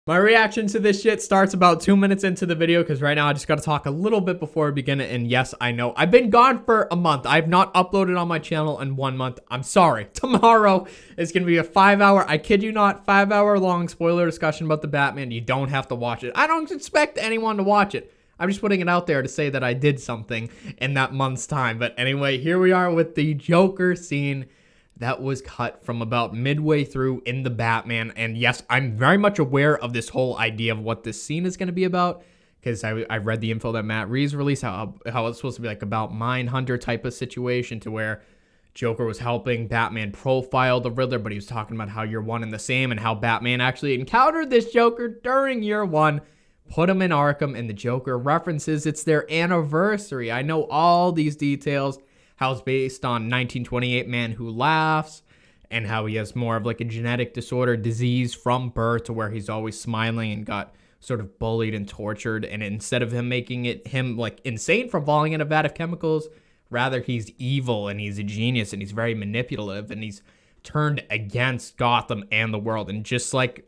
My reaction to this shit starts about 2 minutes into the video because right now I just got to talk a little bit before we begin it. And yes, I know I've been gone for a month. I've not uploaded on my channel in 1 month. I'm sorry. Tomorrow is going to be a 5-hour, I kid you not, 5-hour long spoiler discussion about the Batman. You don't have to watch it. I don't expect anyone to watch it. I'm just putting it out there to say that I did something in that month's time. But anyway, here we are with the Joker scene that was cut from about midway through in the Batman. And yes, I'm very much aware of this whole idea of what this scene is going to be about, because I read the info that Matt Reeves released, how it's supposed to be like about Mindhunter type of situation, to where Joker was helping Batman profile the Riddler, but he was talking about how you're one and the same, and how Batman actually encountered this Joker during year one, put him in Arkham, and the Joker references it's their anniversary. I know all these details. How it's based on 1928 Man Who Laughs, and how he has more of like a genetic disorder disease from birth, to where he's always smiling and got sort of bullied and tortured. And instead of him making him like insane from falling in a vat of chemicals, rather he's evil and he's a genius and he's very manipulative and he's turned against Gotham and the world. And just like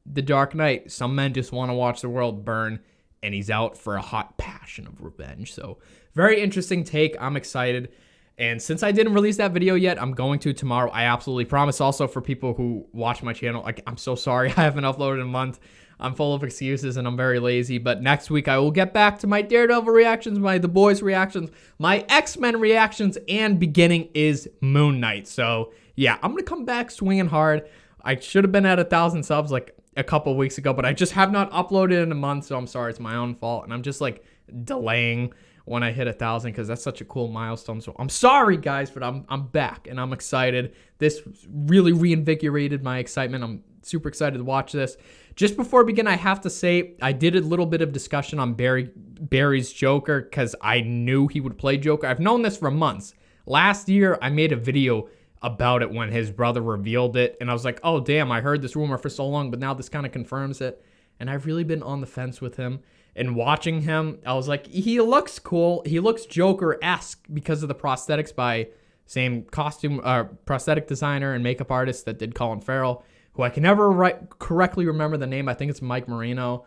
the Dark Knight, some men just want to watch the world burn, and he's out for a hot passion of revenge. So very interesting take. I'm excited. And since I didn't release that video yet, I'm going to tomorrow. I absolutely promise. Also, for people who watch my channel, I'm so sorry I haven't uploaded in a month. I'm full of excuses and I'm very lazy. But next week, I will get back to my Daredevil reactions, my The Boys reactions, my X-Men reactions, and beginning is Moon Knight. So yeah, I'm going to come back swinging hard. I should have been at 1,000 subs like a couple weeks ago, but I just have not uploaded in a month, so I'm sorry. It's my own fault, and I'm just like delaying when I hit 1,000 because that's such a cool milestone. So I'm sorry, guys, but I'm back and I'm excited. This really reinvigorated my excitement. I'm super excited to watch this. Just before we begin, I have to say I did a little bit of discussion on Barry's Joker because I knew he would play Joker. I've known this for months. Last year, I made a video about it when his brother revealed it, and I was like, oh damn, I heard this rumor for so long, but now this kind of confirms it. And I've really been on the fence with him, and watching him, I was like, he looks cool, he looks Joker-esque because of the prosthetics by same costume prosthetic designer and makeup artist that did Colin Farrell, who I can never correctly remember the name. I think it's Mike Marino,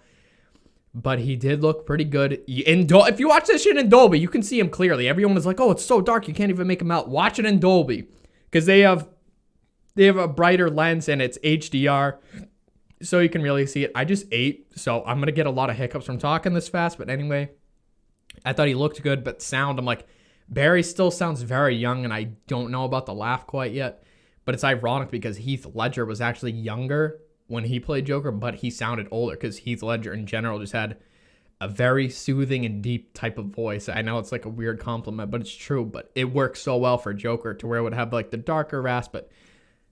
but he did look pretty good. If you watch this shit in Dolby, you can see him clearly. Everyone was like, oh, it's so dark you can't even make him out. Watch it in Dolby, because they have a brighter lens and it's HDR, so you can really see it. I just ate, so I'm going to get a lot of hiccups from talking this fast. But anyway, I thought he looked good, but sound, I'm like, Barry still sounds very young, and I don't know about the laugh quite yet. But it's ironic because Heath Ledger was actually younger when he played Joker, but he sounded older because Heath Ledger in general just had a very soothing and deep type of voice. I know it's like a weird compliment, but it's true. But it works so well for Joker, to where it would have like the darker rasp. But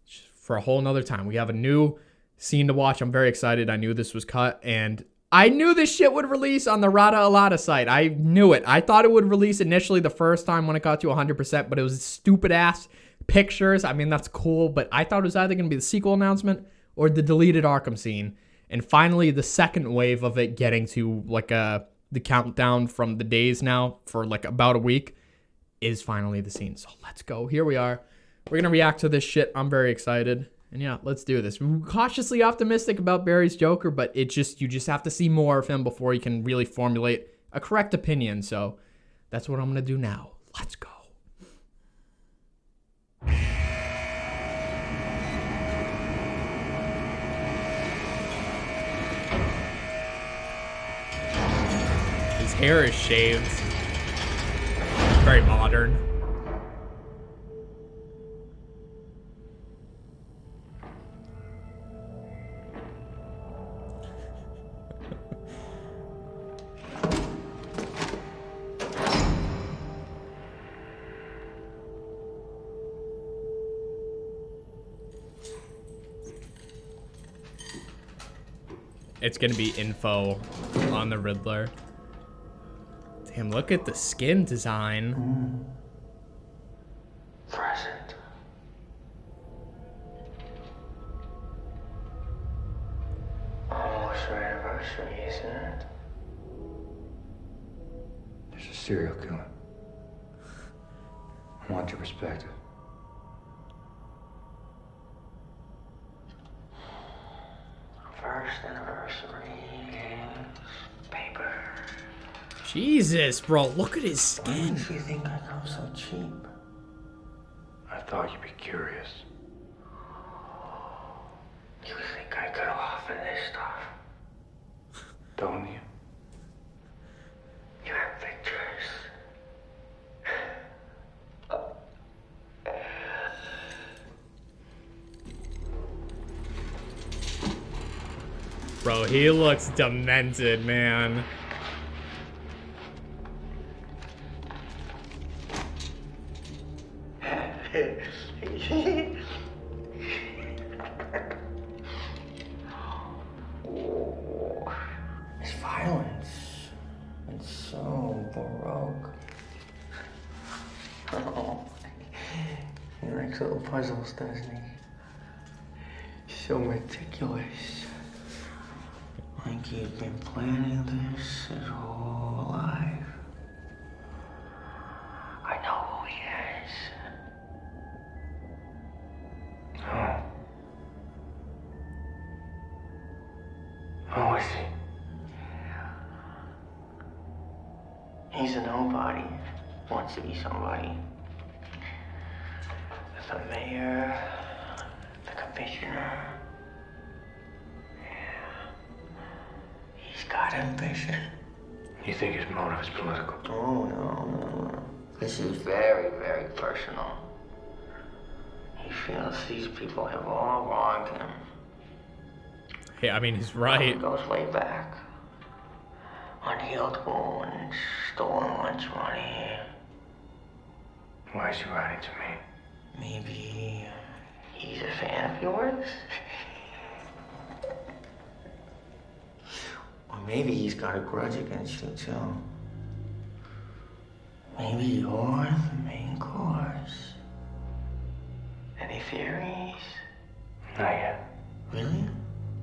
for a whole nother time, we have a new scene to watch. I'm very excited. I knew this was cut, and I knew this shit would release on the Rada Alada site. I knew it. I thought it would release initially the first time when it got to 100%, but it was stupid ass pictures. I mean, that's cool, but I thought it was either going to be the sequel announcement or the deleted Arkham scene. And finally, the second wave of it getting to like the countdown from the days now for like about a week is finally the scene. So let's go. Here we are. We're going to react to this shit. I'm very excited. And yeah, let's do this. We're cautiously optimistic about Barry's Joker, but you just have to see more of him before you can really formulate a correct opinion. So that's what I'm going to do now. Let's go. His hair is shaved. It's very modern. It's gonna be info on the Riddler. Damn, look at the skin design. Present. Almost our anniversary, isn't it? There's a serial killer. I want your perspective. First anniversary. Paper. Jesus, bro, look at his Why skin. do you think I come so cheap? I thought you'd be curious. You think I could offer this stuff? Don't you? You have pictures. Bro, he looks demented, man. It's violence. It's so baroque. Oh, he likes little puzzles, doesn't he? So meticulous. Like he's been planning this his whole life. I know who he is. Oh. Who is he? He's a nobody. Wants to be somebody. The mayor, the commissioner. He's got ambition. You think his motive is political? Oh, no. This is very, very personal. He feels these people have all wronged him. Hey, I mean, he's right. It goes way back. Unhealed wounds, stolen lunch money. Why is he writing to me? Maybe he's a fan of yours? Or maybe he's got a grudge against you, too. Maybe you're the main course. Any theories? Not yet. Really?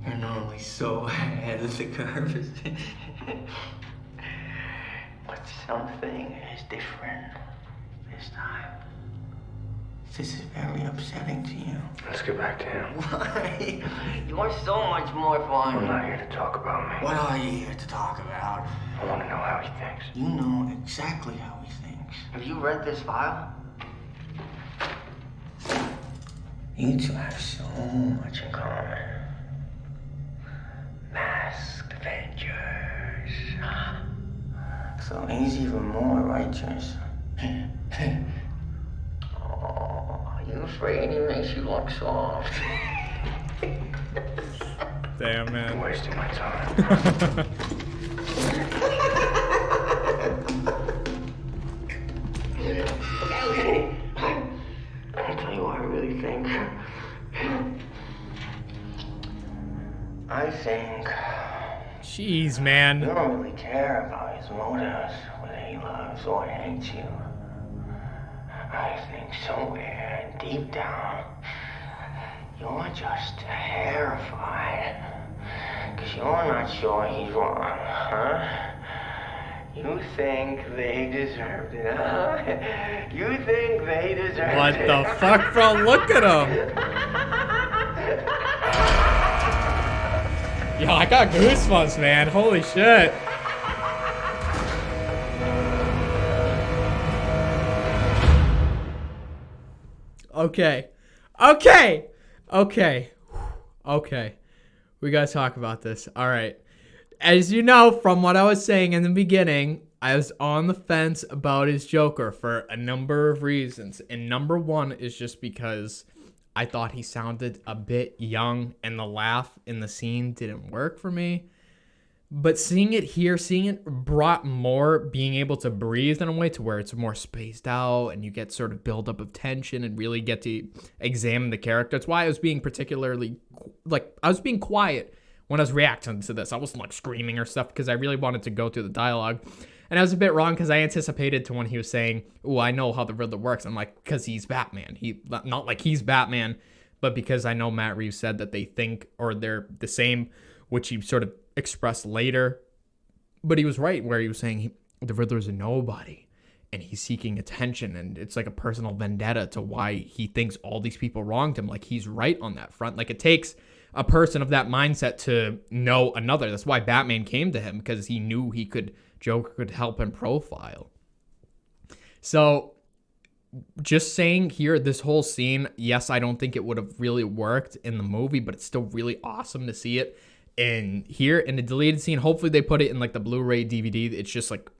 You're normally so ahead of the curve. But something is different this time. This is very upsetting to you. Let's get back to him. Why? You're so much more fun. I'm not here to talk about me. What are you here to talk about? I want to know how he thinks. You know exactly how he thinks. Have you read this file? You two have so much in common. Masked Avengers. So he's even more righteous. Oh, are you afraid he makes you look soft? Damn, man. I'm wasting my time. Okay. I'll tell you what I really think. I think Jeez, you man. don't really care about his motives, whether he loves or hates you. I think somewhere deep down, you're just terrified. Because you're not sure he's wrong, huh? You think they deserved it, huh? You think they deserved it. What the fuck, bro? Look at him. Yo, I got goosebumps, man. Holy shit. Okay. We gotta talk about this. All right. As you know from what I was saying in the beginning, I was on the fence about his Joker for a number of reasons. And number one is just because I thought he sounded a bit young and the laugh in the scene didn't work for me. But seeing it brought more being able to breathe in a way to where it's more spaced out and you get sort of buildup of tension and really get to examine the character. That's why I was being I was being quiet when I was reacting to this. I wasn't like screaming or stuff because I really wanted to go through the dialogue. And I was a bit wrong because I anticipated to when he was saying, "Oh, I know how the Riddler works." I'm like, because he's Batman. Not like he's Batman, but because I know Matt Reeves said that they think or they're the same, which he sort of expressed later. But he was right where he was saying the Riddler's a nobody and he's seeking attention and it's like a personal vendetta to why he thinks all these people wronged him. Like he's right on that front. Like it takes a person of that mindset to know another. That's why Batman came to him, because he knew Joker could help him profile. So just saying here, this whole scene, yes, I don't think it would have really worked in the movie, but it's still really awesome to see it. And here in the deleted scene, hopefully they put it in like the Blu-ray DVD. It's just like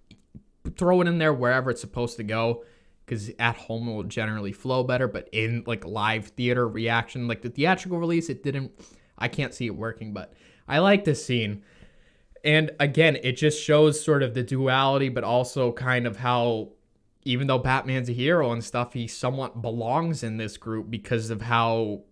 throw it in there wherever it's supposed to go, because at home it will generally flow better, but in like live theater reaction, like the theatrical release, I can't see it working, but I like this scene. And again, it just shows sort of the duality, but also kind of how, even though Batman's a hero and stuff, he somewhat belongs in this group because of how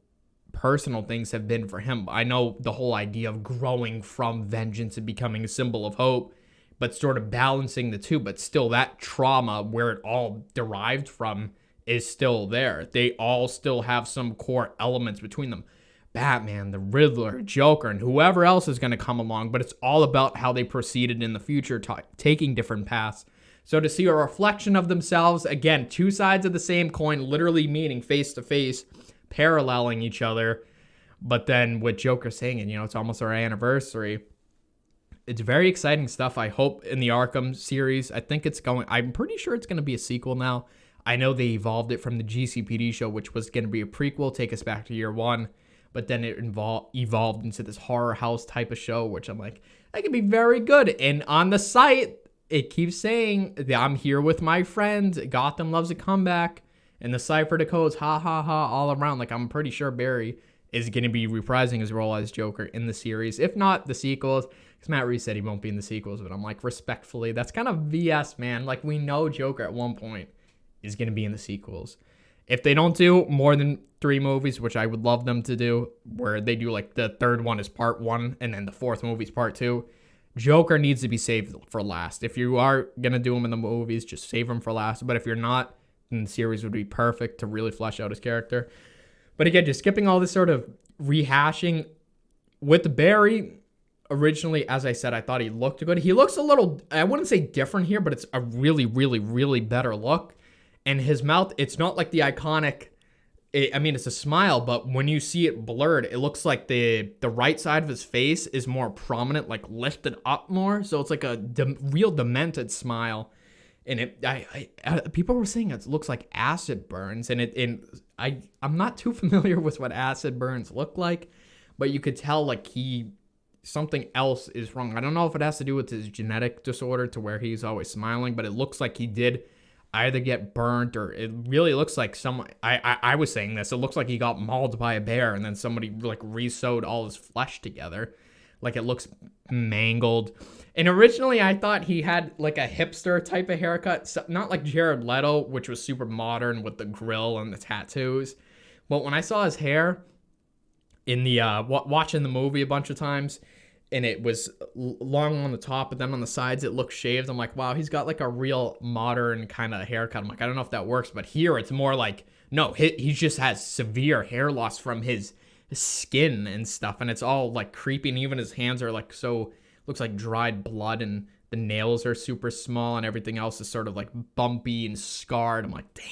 personal things have been for him. I know the whole idea of growing from vengeance and becoming a symbol of hope, but sort of balancing the two, but still that trauma where it all derived from is still there. They all still have some core elements between them. Batman, the Riddler, Joker, and whoever else is going to come along, but it's all about how they proceeded in the future, taking different paths. So to see a reflection of themselves, again, two sides of the same coin, literally meeting face to face, paralleling each other, but then with Joker saying it, it's almost our anniversary. It's very exciting stuff. I hope in the Arkham series, I'm pretty sure it's going to be a sequel now. I know they evolved it from the GCPD show, which was going to be a prequel, take us back to year one, but then it evolved into this horror house type of show, which I'm like, that could be very good. And on the site, it keeps saying that I'm here with my friends. Gotham loves a comeback. And the cipher decodes, ha ha ha, all around. Like, I'm pretty sure Barry is going to be reprising his role as Joker in the series. If not the sequels, because Matt Reeves said he won't be in the sequels. But I'm like, respectfully, that's kind of BS, man. Like, we know Joker at one point is going to be in the sequels. If they don't do more than 3 movies, which I would love them to do, where they do like the third one is part 1 and then the fourth movie is part 2, Joker needs to be saved for last. If you are going to do him in the movies, just save him for last. But if you're not, then the series would be perfect to really flesh out his character. But again, just skipping all this sort of rehashing with Barry, originally, as I said, I thought he looked good. He looks a little, I wouldn't say different here, but it's a really, really, really better look. And his mouth, it's not like the iconic, it's a smile, but when you see it blurred, it looks like the right side of his face is more prominent, like lifted up more. So it's like a real demented smile. And people were saying it looks like acid burns. And I'm not too familiar with what acid burns look like, but you could tell like something else is wrong. I don't know if it has to do with his genetic disorder to where he's always smiling, but it looks like he did either get burnt, or it really looks like someone, I was saying this, it looks like he got mauled by a bear and then somebody like re-sewed all his flesh together. Like, it looks mangled. And originally I thought he had like a hipster type of haircut, so, not like Jared Leto, which was super modern with the grill and the tattoos. But when I saw his hair in the watching the movie a bunch of times, and it was long on the top, but then on the sides it looked shaved. I'm like, wow, he's got like a real modern kind of haircut. I'm like, I don't know if that works, but here it's more like, no, he just has severe hair loss from his skin and stuff, and it's all like creepy, and even his hands are like looks like dried blood, and the nails are super small, and everything else is sort of like bumpy and scarred. I'm like, damn.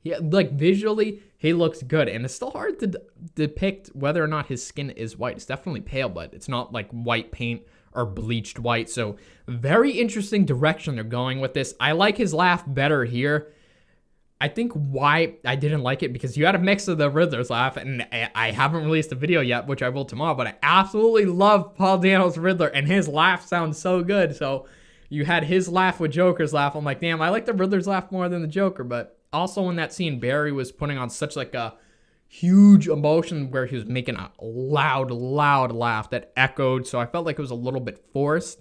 Yeah, like visually, he looks good, and it's still hard to depict whether or not his skin is white. It's definitely pale, but it's not like white paint or bleached white. So very interesting direction they're going with this. I like his laugh better here. I think why I didn't like it, because you had a mix of the Riddler's laugh, and I haven't released a video yet, which I will tomorrow, but I absolutely love Paul Dano's Riddler, and his laugh sounds so good. So you had his laugh with Joker's laugh. I'm like, damn, I like the Riddler's laugh more than the Joker. But also in that scene, Barry was putting on such like a huge emotion where he was making a loud laugh that echoed. So I felt like it was a little bit forced.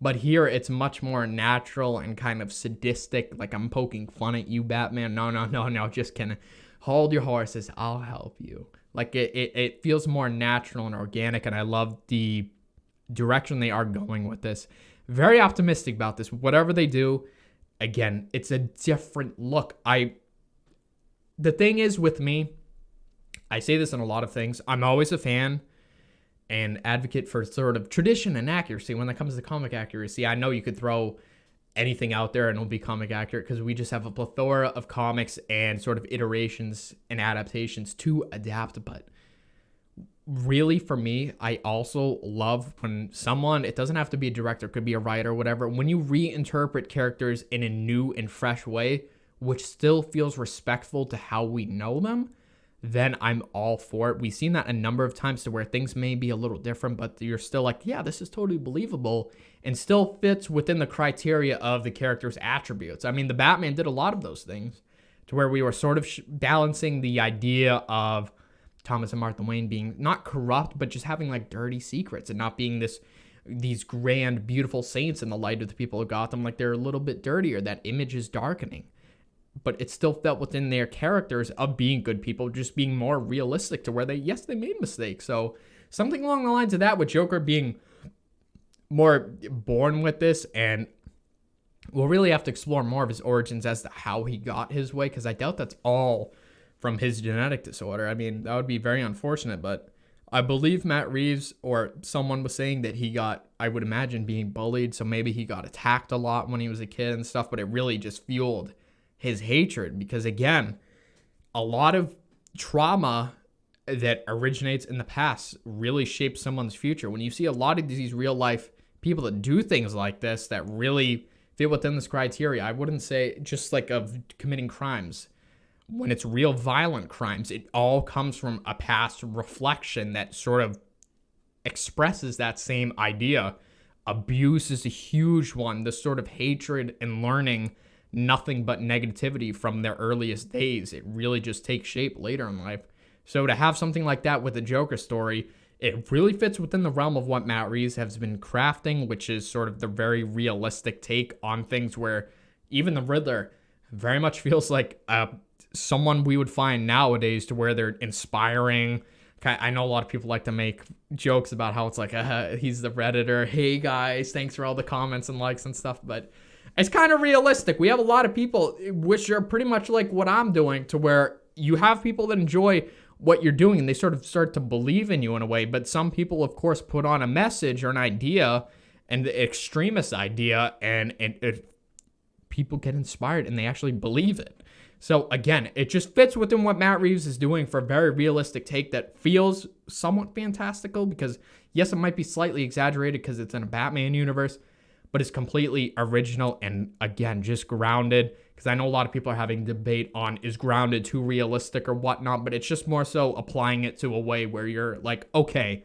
But here it's much more natural and kind of sadistic, like I'm poking fun at you, Batman. No, just kidding. Hold your horses, I'll help you. Like it feels more natural and organic, and I love the direction they are going with this. Very optimistic about this. Whatever they do, again, it's a different look. The thing is with me, I say this in a lot of things, I'm always a fan and advocate for sort of tradition and accuracy when it comes to comic accuracy. I know you could throw anything out there and it'll be comic accurate because we just have a plethora of comics and sort of iterations and adaptations to adapt. But really, for me, I also love when someone, it doesn't have to be a director, it could be a writer, whatever, when you reinterpret characters in a new and fresh way, which still feels respectful to how we know them, then I'm all for it. We've seen that a number of times to where things may be a little different, but you're still like, yeah, this is totally believable and still fits within the criteria of the character's attributes. I mean, the Batman did a lot of those things to where we were sort of balancing the idea of Thomas and Martha Wayne being not corrupt, but just having like dirty secrets and not being these grand, beautiful saints in the light of the people of Gotham. Like, they're a little bit dirtier. That image is darkening. But it still felt within their characters of being good people, just being more realistic to where they made mistakes. So something along the lines of that, with Joker being more born with this, and we'll really have to explore more of his origins as to how he got his way, because I doubt that's all from his genetic disorder. I mean, that would be very unfortunate, but I believe Matt Reeves or someone was saying that he got, I would imagine, being bullied, so maybe he got attacked a lot when he was a kid and stuff, but it really just fueled his hatred, because again, a lot of trauma that originates in the past really shapes someone's future. When you see a lot of these real life people that do things like this that really fit within this criteria, I wouldn't say just like of committing crimes. When it's real violent crimes, it all comes from a past reflection that sort of expresses that same idea. Abuse is a huge one. This sort of hatred and learning nothing but negativity from their earliest days. It really just takes shape later in life. So to have something like that with the Joker story, it really fits within the realm of what Matt Reeves has been crafting, which is sort of the very realistic take on things, where even the Riddler very much feels like someone we would find nowadays, to where they're inspiring. I know a lot of people like to make jokes about how it's like, he's the Redditor. Hey guys, thanks for all the comments and likes and stuff, but it's kind of realistic. We have a lot of people which are pretty much like what I'm doing, to where you have people that enjoy what you're doing and they sort of start to believe in you in a way. But some people, of course, put on a message or an idea, and the extremist idea, and people get inspired and they actually believe it. So again, it just fits within what Matt Reeves is doing for a very realistic take that feels somewhat fantastical, because yes, it might be slightly exaggerated because it's in a Batman universe, but it's completely original and, again, just grounded. Because I know a lot of people are having debate on, is grounded too realistic or whatnot, but it's just more so applying it to a way where you're like, okay,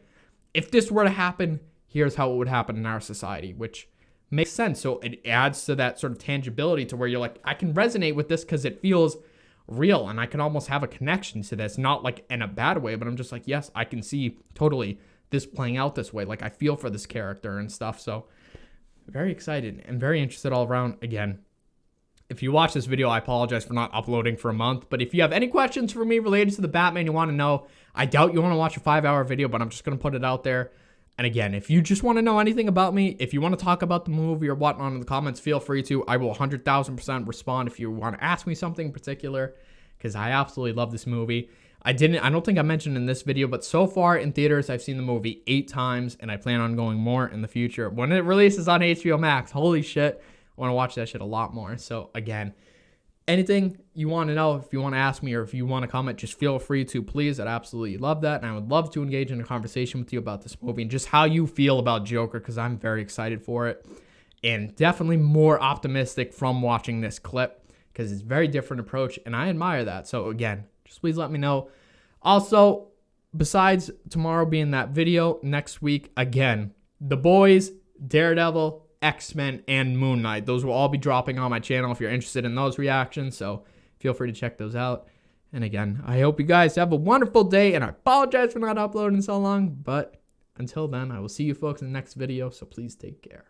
if this were to happen, here's how it would happen in our society, which makes sense. So it adds to that sort of tangibility to where you're like, I can resonate with this because it feels real and I can almost have a connection to this, not like in a bad way, but I'm just like, yes, I can see totally this playing out this way. Like, I feel for this character and stuff. So very excited and very interested all around. Again, if you watch this video, I apologize for not uploading for a month. But if you have any questions for me related to the Batman you want to know, I doubt you want to watch a 5-hour video, but I'm just going to put it out there. And again, if you just want to know anything about me, if you want to talk about the movie or whatnot in the comments, feel free to. I will 100,000% respond if you want to ask me something in particular, because I absolutely love this movie. I don't think I mentioned in this video, but so far in theaters, I've seen the movie 8 times, and I plan on going more in the future. When it releases on HBO Max, holy shit, I want to watch that shit a lot more. So again, anything you want to know, if you want to ask me or if you want to comment, just feel free to, please. I'd absolutely love that, and I would love to engage in a conversation with you about this movie and just how you feel about Joker, because I'm very excited for it, and definitely more optimistic from watching this clip, because it's a very different approach, and I admire that. So again, just please let me know. Also, besides tomorrow being that video, next week, again, The Boys, Daredevil, X-Men, and Moon Knight. Those will all be dropping on my channel if you're interested in those reactions, so feel free to check those out. And again, I hope you guys have a wonderful day, and I apologize for not uploading so long, but until then, I will see you folks in the next video, so please take care.